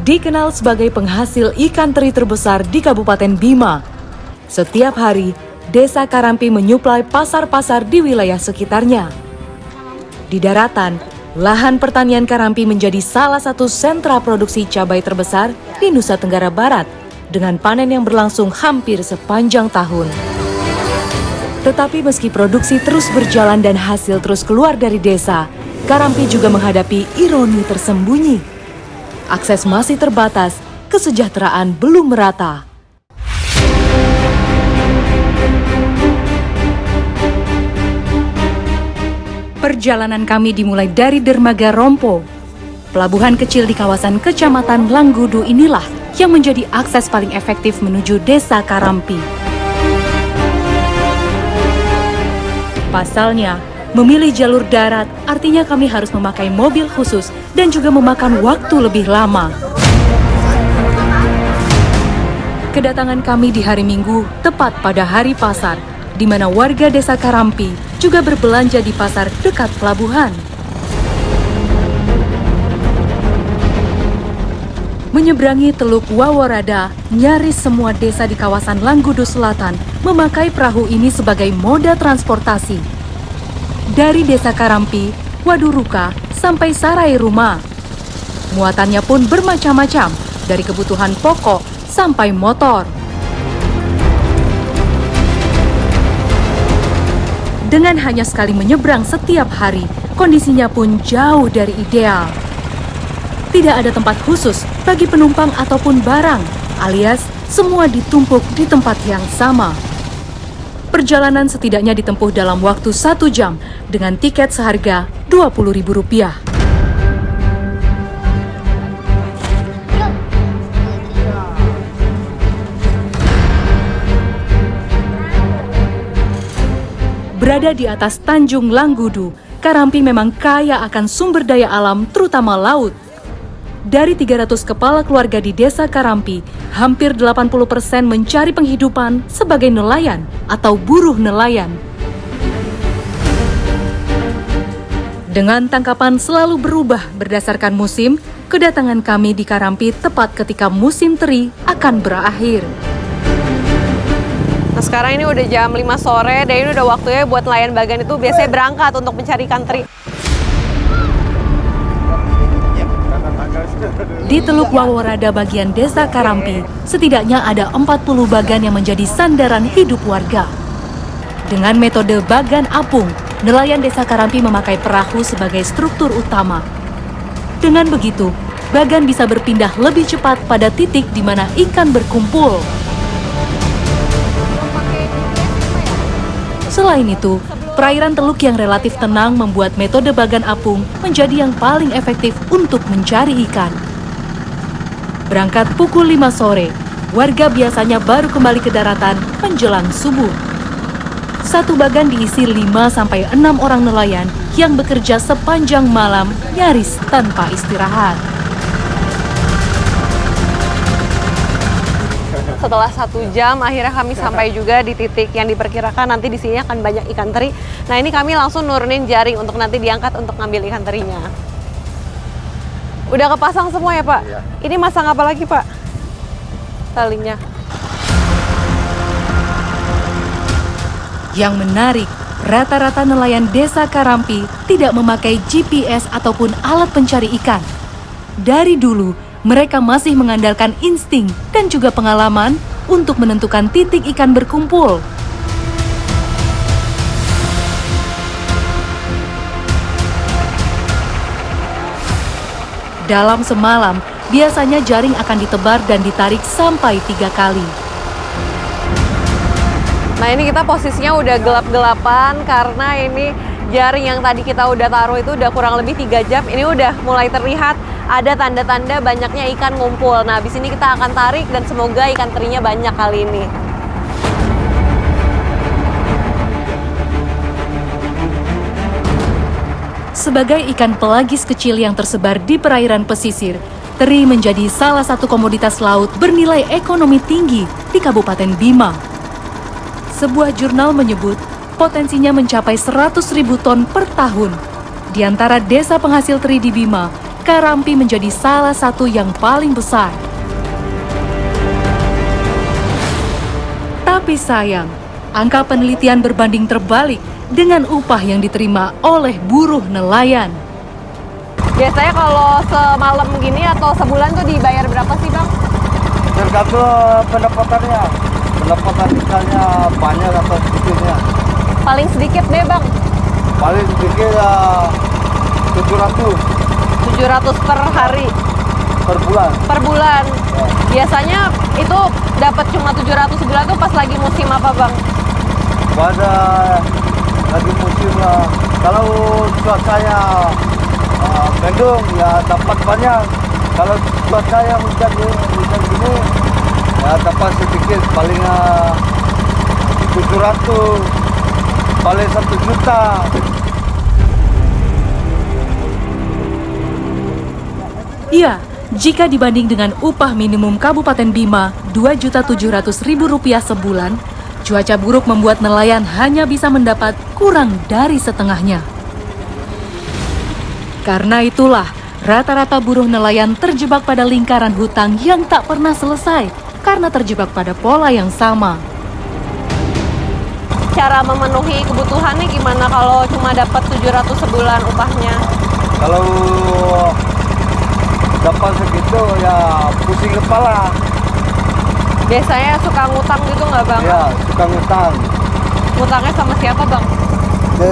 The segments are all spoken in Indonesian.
dikenal sebagai penghasil ikan teri terbesar di Kabupaten Bima. Setiap hari, Desa Karampi menyuplai pasar-pasar di wilayah sekitarnya. Di daratan, lahan pertanian Karampi menjadi salah satu sentra produksi cabai terbesar di Nusa Tenggara Barat, dengan panen yang berlangsung hampir sepanjang tahun. Tetapi meski produksi terus berjalan dan hasil terus keluar dari desa, Karampi juga menghadapi ironi tersembunyi. Akses masih terbatas, kesejahteraan belum merata. Perjalanan kami dimulai dari Dermaga Rompo. Pelabuhan kecil di kawasan Kecamatan Langgudu inilah yang menjadi akses paling efektif menuju Desa Karampi. Pasalnya, memilih jalur darat artinya kami harus memakai mobil khusus dan juga memakan waktu lebih lama. Kedatangan kami di hari Minggu tepat pada hari pasar, di mana warga Desa Karampi juga berbelanja di pasar dekat pelabuhan. Menyeberangi Teluk Waworada, nyaris semua desa di kawasan Langgudu Selatan memakai perahu ini sebagai moda transportasi. Dari Desa Karampi, Waduruka, sampai Sarai Rumah. Muatannya pun bermacam-macam, dari kebutuhan pokok sampai motor. Dengan hanya sekali menyeberang setiap hari, kondisinya pun jauh dari ideal. Tidak ada tempat khusus bagi penumpang ataupun barang, alias semua ditumpuk di tempat yang sama. Perjalanan setidaknya ditempuh dalam waktu 1 jam dengan tiket seharga Rp20.000. Berada di atas Tanjung Langgudu, Karampi memang kaya akan sumber daya alam, terutama laut. Dari 300 kepala keluarga di Desa Karampi, hampir 80% mencari penghidupan sebagai nelayan atau buruh nelayan. Dengan tangkapan selalu berubah berdasarkan musim, kedatangan kami di Karampi tepat ketika musim teri akan berakhir. Nah, sekarang ini udah jam 5 sore dan ini udah waktunya buat nelayan bagan itu biasanya berangkat untuk mencari ikan teri. Di Teluk Waworada bagian Desa Karampi, setidaknya ada 40 bagan yang menjadi sandaran hidup warga. Dengan metode bagan apung, nelayan Desa Karampi memakai perahu sebagai struktur utama. Dengan begitu, bagan bisa berpindah lebih cepat pada titik di mana ikan berkumpul. Selain itu, perairan teluk yang relatif tenang membuat metode bagan apung menjadi yang paling efektif untuk mencari ikan. Berangkat pukul 5 sore, warga biasanya baru kembali ke daratan menjelang subuh. Satu bagan diisi 5-6 orang nelayan yang bekerja sepanjang malam nyaris tanpa istirahat. Setelah 1 jam, akhirnya kami sampai juga di titik yang diperkirakan nanti di sini akan banyak ikan teri. Nah, ini kami langsung nurunin jaring untuk nanti diangkat untuk ngambil ikan terinya. Udah kepasang semua ya, Pak? Iya. Ini masang apa lagi, Pak? Talinya. Yang menarik, rata-rata nelayan Desa Karampi tidak memakai GPS ataupun alat pencari ikan. Dari dulu, mereka masih mengandalkan insting dan juga pengalaman untuk menentukan titik ikan berkumpul. Dalam semalam, biasanya jaring akan ditebar dan ditarik sampai 3 kali. Nah, ini kita posisinya udah gelap-gelapan karena ini jaring yang tadi kita udah taruh itu udah kurang lebih 3 jam. Ini udah mulai terlihat ada tanda-tanda banyaknya ikan ngumpul. Nah, habis ini kita akan tarik dan semoga ikan terinya banyak kali ini. Sebagai ikan pelagis kecil yang tersebar di perairan pesisir, teri menjadi salah satu komoditas laut bernilai ekonomi tinggi di Kabupaten Bima. Sebuah jurnal menyebut potensinya mencapai 100.000 ton per tahun. Di antara desa penghasil teri di Bima, Karampi menjadi salah satu yang paling besar. Tapi sayang, angka penelitian berbanding terbalik dengan upah yang diterima oleh buruh nelayan. Biasanya kalau semalam gini atau sebulan tuh dibayar berapa sih Bang? Tergantung pendapatannya. Pendapatan ikannya banyak atau sedikitnya. Paling sedikit deh Bang. Paling sedikit 700 per hari. per bulan. Per bulan. Ya. Biasanya itu dapat cuma 700 sebulan tuh pas lagi musim apa Bang? Pada lagi musim kalau cuacanya mendung ya dapat banyak. Kalau cuacanya hujan gini ya dapat sedikit, paling 700, paling 1 juta. Iya, jika dibanding dengan upah minimum Kabupaten Bima Rp2.700.000 sebulan, cuaca buruk membuat nelayan hanya bisa mendapat kurang dari setengahnya. Karena itulah, rata-rata buruh nelayan terjebak pada lingkaran hutang yang tak pernah selesai karena terjebak pada pola yang sama. Cara memenuhi kebutuhannya gimana kalau cuma dapat 700 sebulan upahnya? Kalau dapat segitu ya pusing kepala. Biasanya suka ngutang gitu nggak Bang? Ya suka ngutang. Ngutangnya sama siapa Bang? Ke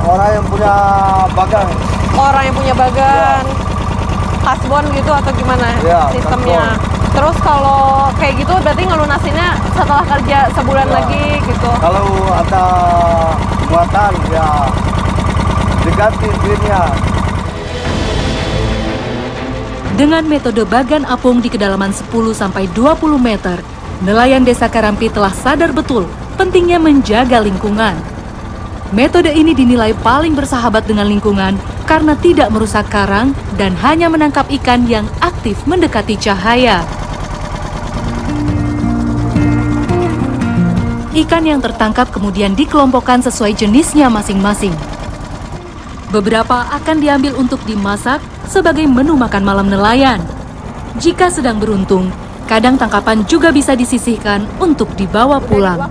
orang yang punya bagan. Orang yang punya bagan, kasbon gitu atau gimana Ya, sistemnya? kasbon. Terus kalau kayak gitu berarti ngelunasinnya setelah kerja sebulan Ya. lagi gitu? Kalau ada muatan ya diganti duitnya. Dengan metode bagan apung di kedalaman 10-20 meter, nelayan Desa Karampi telah sadar betul pentingnya menjaga lingkungan. Metode ini dinilai paling bersahabat dengan lingkungan karena tidak merusak karang dan hanya menangkap ikan yang aktif mendekati cahaya. Ikan yang tertangkap kemudian dikelompokkan sesuai jenisnya masing-masing. Beberapa akan diambil untuk dimasak sebagai menu makan malam nelayan. Jika sedang beruntung, kadang tangkapan juga bisa disisihkan untuk dibawa pulang.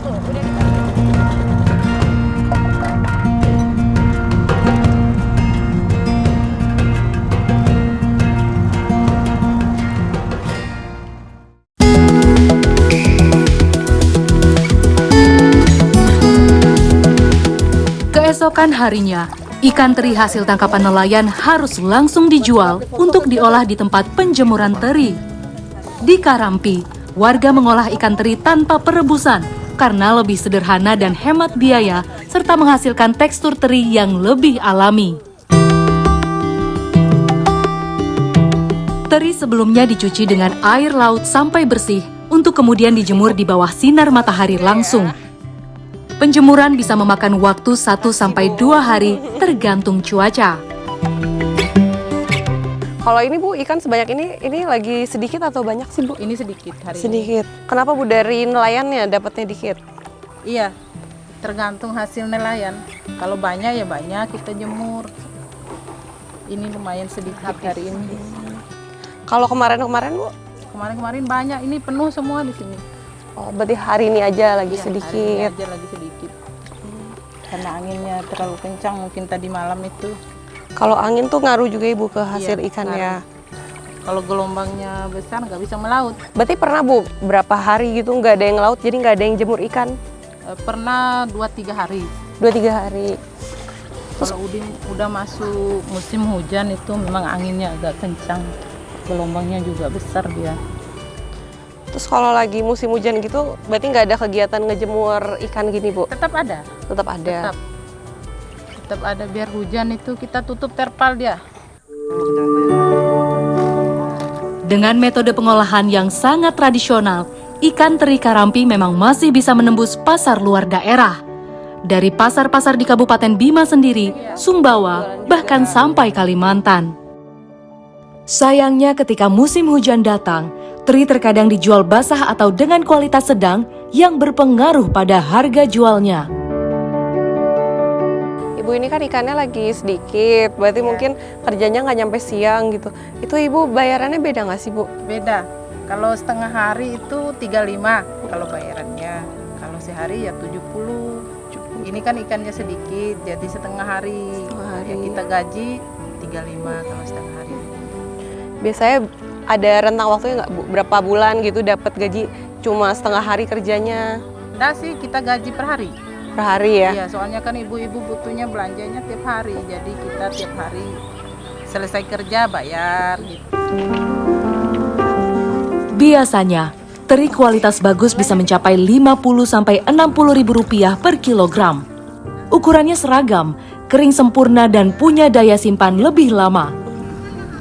Keesokan harinya, ikan teri hasil tangkapan nelayan harus langsung dijual untuk diolah di tempat penjemuran teri. Di Karampi, warga mengolah ikan teri tanpa perebusan karena lebih sederhana dan hemat biaya serta menghasilkan tekstur teri yang lebih alami. Teri sebelumnya dicuci dengan air laut sampai bersih untuk kemudian dijemur di bawah sinar matahari langsung. Penjemuran bisa memakan waktu 1-2 hari tergantung cuaca. Kalau ini Bu, ikan sebanyak ini lagi sedikit atau banyak sih Bu? Ini sedikit hari Sedikit. Kenapa Bu dari nelayannya dapatnya dikit? ini. Iya, tergantung hasil nelayan. Kalau banyak ya banyak kita jemur. Ini lumayan sedikit hari ini. Kalau kemarin-kemarin Bu? Kemarin-kemarin banyak, ini penuh semua di sini. Oh, berarti hari ini aja lagi Iya, hari sedikit. ini aja lagi sedikit. Karena anginnya terlalu kencang mungkin tadi malam itu. Kalau angin tuh ngaruh juga Ibu ke hasil Iya, ikannya. Kalau gelombangnya besar nggak bisa melaut. Berarti pernah Bu, berapa hari gitu nggak ada yang laut, jadi nggak ada yang jemur ikan? Pernah 2-3 hari. 2-3 hari. Kalau udah masuk musim hujan itu memang anginnya agak kencang. Gelombangnya juga besar dia. Terus kalau lagi musim hujan gitu, berarti nggak ada kegiatan ngejemur ikan gini Bu? Tetap ada. Tetap ada. Tetap ada, biar hujan itu kita tutup terpal dia. Dengan metode pengolahan yang sangat tradisional, ikan teri Karampi memang masih bisa menembus pasar luar daerah. Dari pasar-pasar di Kabupaten Bima sendiri, Sumbawa, bahkan sampai Kalimantan. Sayangnya ketika musim hujan datang, teri terkadang dijual basah atau dengan kualitas sedang yang berpengaruh pada harga jualnya. Ibu Ibu ini kan ikannya lagi sedikit, berarti mungkin kerjanya nggak nyampe siang gitu. Itu Ibu bayarannya beda nggak sih Bu? Beda. Kalau setengah hari itu 35 kalau bayarannya. Kalau sehari ya 70. Ini kan ikannya sedikit, jadi setengah hari. Ya kita gaji 35 kalau setengah hari. Biasanya ada rentang waktunya nggak Bu? Berapa bulan gitu dapat gaji cuma setengah hari kerjanya? Enggak sih, kita gaji per hari. Per hari ya? Iya, soalnya kan ibu-ibu butuhnya belanjanya tiap hari. Jadi kita tiap hari selesai kerja bayar gitu. Biasanya, teri kualitas bagus bisa mencapai 50–60 ribu rupiah per kilogram. Ukurannya seragam, kering sempurna dan punya daya simpan lebih lama.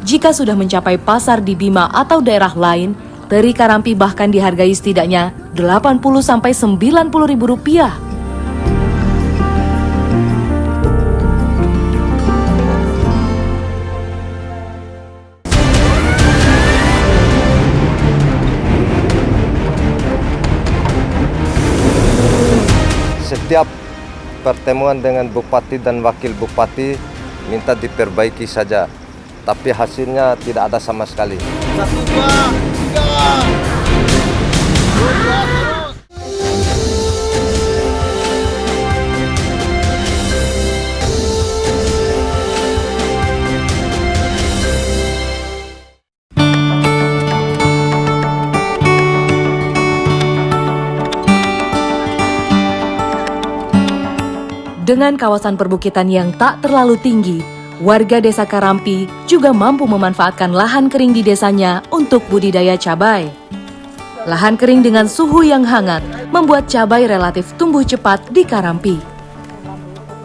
Jika sudah mencapai pasar di Bima atau daerah lain, teri karampi bahkan dihargai setidaknya 80–90 ribu rupiah. Setiap pertemuan dengan bupati dan wakil bupati minta diperbaiki saja, tapi hasilnya tidak ada sama sekali. 1, 2, 3. Dengan kawasan perbukitan yang tak terlalu tinggi, warga desa Karampi juga mampu memanfaatkan lahan kering di desanya untuk budidaya cabai. Lahan kering dengan suhu yang hangat membuat cabai relatif tumbuh cepat di Karampi.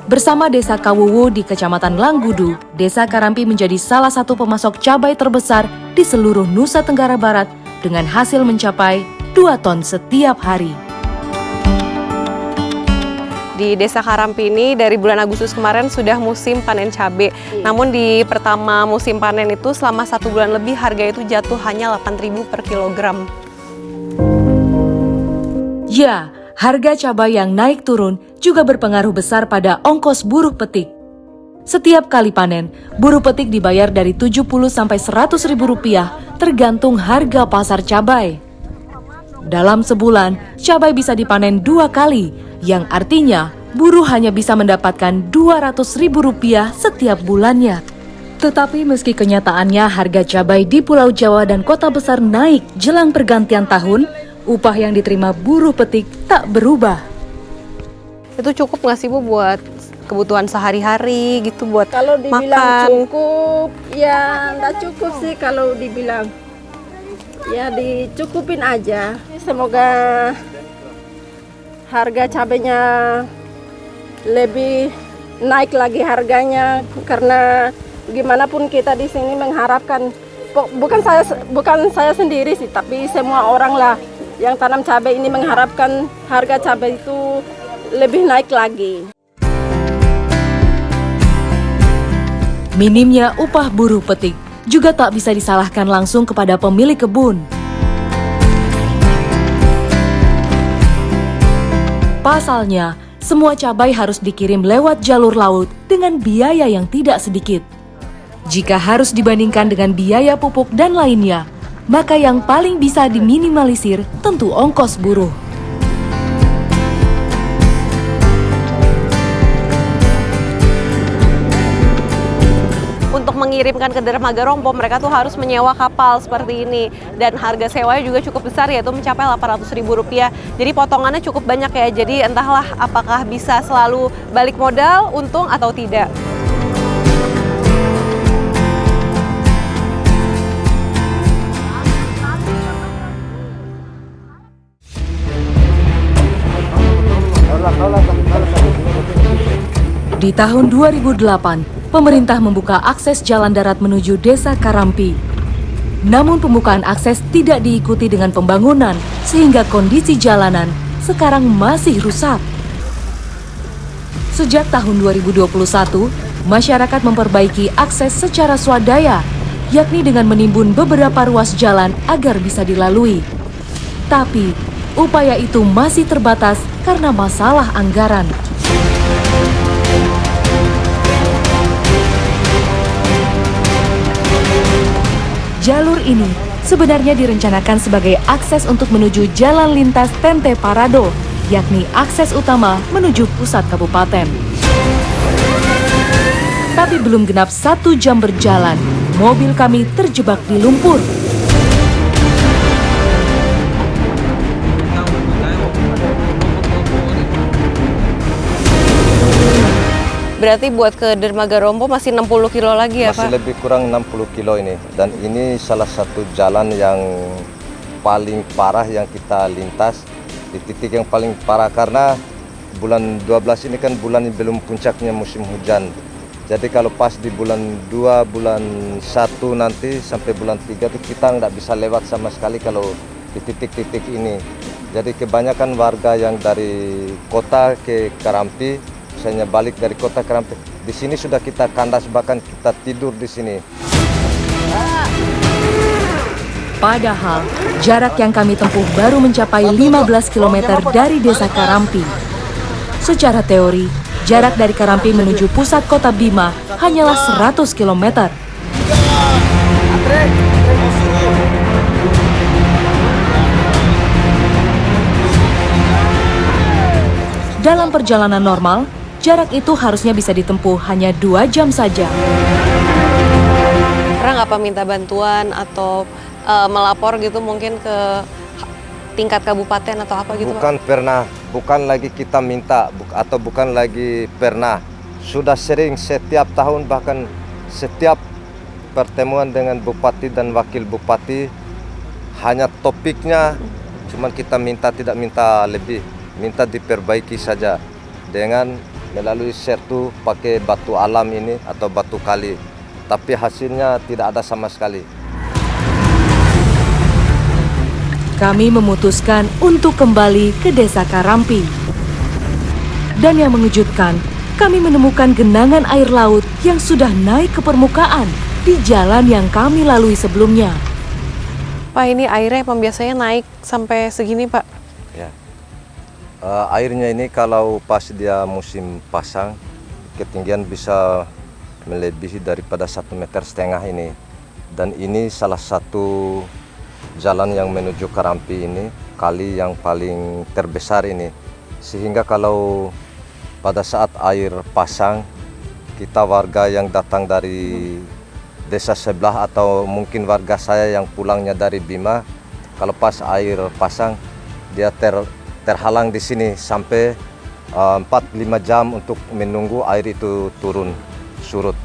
Bersama desa Kawuwu di Kecamatan Langgudu, desa Karampi menjadi salah satu pemasok cabai terbesar di seluruh Nusa Tenggara Barat dengan hasil mencapai 2 ton setiap hari. Di Desa Karampi ini dari bulan Agustus kemarin sudah musim panen cabai. Namun di pertama musim panen itu selama 1 bulan lebih harga itu jatuh hanya 8.000 per kilogram. Ya, harga cabai yang naik turun juga berpengaruh besar pada ongkos buruh petik. Setiap kali panen, buruh petik dibayar dari 70–100 ribu rupiah tergantung harga pasar cabai. Dalam sebulan, cabai bisa dipanen 2 kali, yang artinya buruh hanya bisa mendapatkan 200 ribu rupiah setiap bulannya. Tetapi meski kenyataannya harga cabai di Pulau Jawa dan kota besar naik jelang pergantian tahun, upah yang diterima buruh petik tak berubah. Itu cukup nggak sih Bu buat kebutuhan sehari-hari gitu, buat Kalau dibilang makan? cukup, ya nggak cukup sih kalau dibilang. Ya dicukupin aja. Semoga harga cabenya lebih naik lagi harganya, karena gimana pun kita di sini mengharapkan, bukan saya sendiri sih, tapi semua orang lah yang tanam cabai ini mengharapkan harga cabai itu lebih naik lagi. Minimnya upah buruh petik juga tak bisa disalahkan langsung kepada pemilik kebun. Pasalnya, semua cabai harus dikirim lewat jalur laut dengan biaya yang tidak sedikit. Jika harus dibandingkan dengan biaya pupuk dan lainnya, maka yang paling bisa diminimalisir tentu ongkos buruh. Untuk mengirimkan ke dermaga Rompo, mereka tuh harus menyewa kapal seperti ini. Dan harga sewanya juga cukup besar, yaitu mencapai 800 ribu rupiah. Jadi potongannya cukup banyak ya, jadi entahlah apakah bisa selalu balik modal, untung atau tidak. Di tahun 2008, pemerintah membuka akses jalan darat menuju Desa Karampi. Namun pembukaan akses tidak diikuti dengan pembangunan, sehingga kondisi jalanan sekarang masih rusak. Sejak tahun 2021, masyarakat memperbaiki akses secara swadaya, yakni dengan menimbun beberapa ruas jalan agar bisa dilalui. Tapi, upaya itu masih terbatas karena masalah anggaran. Jalur ini sebenarnya direncanakan sebagai akses untuk menuju jalan lintas Tente Parado, yakni akses utama menuju pusat kabupaten. Tapi belum genap 1 jam berjalan, mobil kami terjebak di lumpur. Berarti buat ke Dermaga Rompo masih 60 kilo lagi ya Masih Pak? lebih kurang 60 kilo ini. Dan ini salah satu jalan yang paling parah yang kita lintas. Di titik yang paling parah karena bulan 12 ini kan bulan yang belum puncaknya musim hujan. Jadi kalau pas di bulan 2, bulan 1 nanti sampai bulan 3 itu kita nggak bisa lewat sama sekali kalau di titik-titik ini. Jadi kebanyakan warga yang dari kota ke Karampi, misalnya balik dari kota Karampi, di sini sudah kita kandas, bahkan kita tidur di sini. Padahal jarak yang kami tempuh baru mencapai 15 km dari desa Karampi. Secara teori, jarak dari Karampi menuju pusat kota Bima hanyalah 100 km. Dalam perjalanan normal, jarak itu harusnya bisa ditempuh hanya 2 jam saja. Pernah nggak Pak minta bantuan atau melapor gitu mungkin ke tingkat kabupaten atau apa gitu Pak? Bukan pernah, bukan lagi kita minta, atau bukan lagi pernah. Sudah sering setiap tahun, bahkan setiap pertemuan dengan bupati dan wakil bupati, hanya topiknya cuman kita minta, tidak minta lebih, minta diperbaiki saja dengan melalui sertu pakai batu alam ini atau batu kali. Tapi hasilnya tidak ada sama sekali. Kami memutuskan untuk kembali ke desa Karampi. Dan yang mengejutkan, kami menemukan genangan air laut yang sudah naik ke permukaan di jalan yang kami lalui sebelumnya. Pak, ini airnya biasanya naik sampai segini Pak? Ya. Airnya ini kalau pas dia musim pasang, ketinggian bisa melebihi daripada 1,5 meter ini. Dan ini salah satu jalan yang menuju Karampi ini, kali yang paling terbesar ini. Sehingga kalau pada saat air pasang, kita warga yang datang dari desa sebelah atau mungkin warga saya yang pulangnya dari Bima, kalau pas air pasang, dia terhalang di sini sampai 4-5 jam untuk menunggu air itu turun, surut.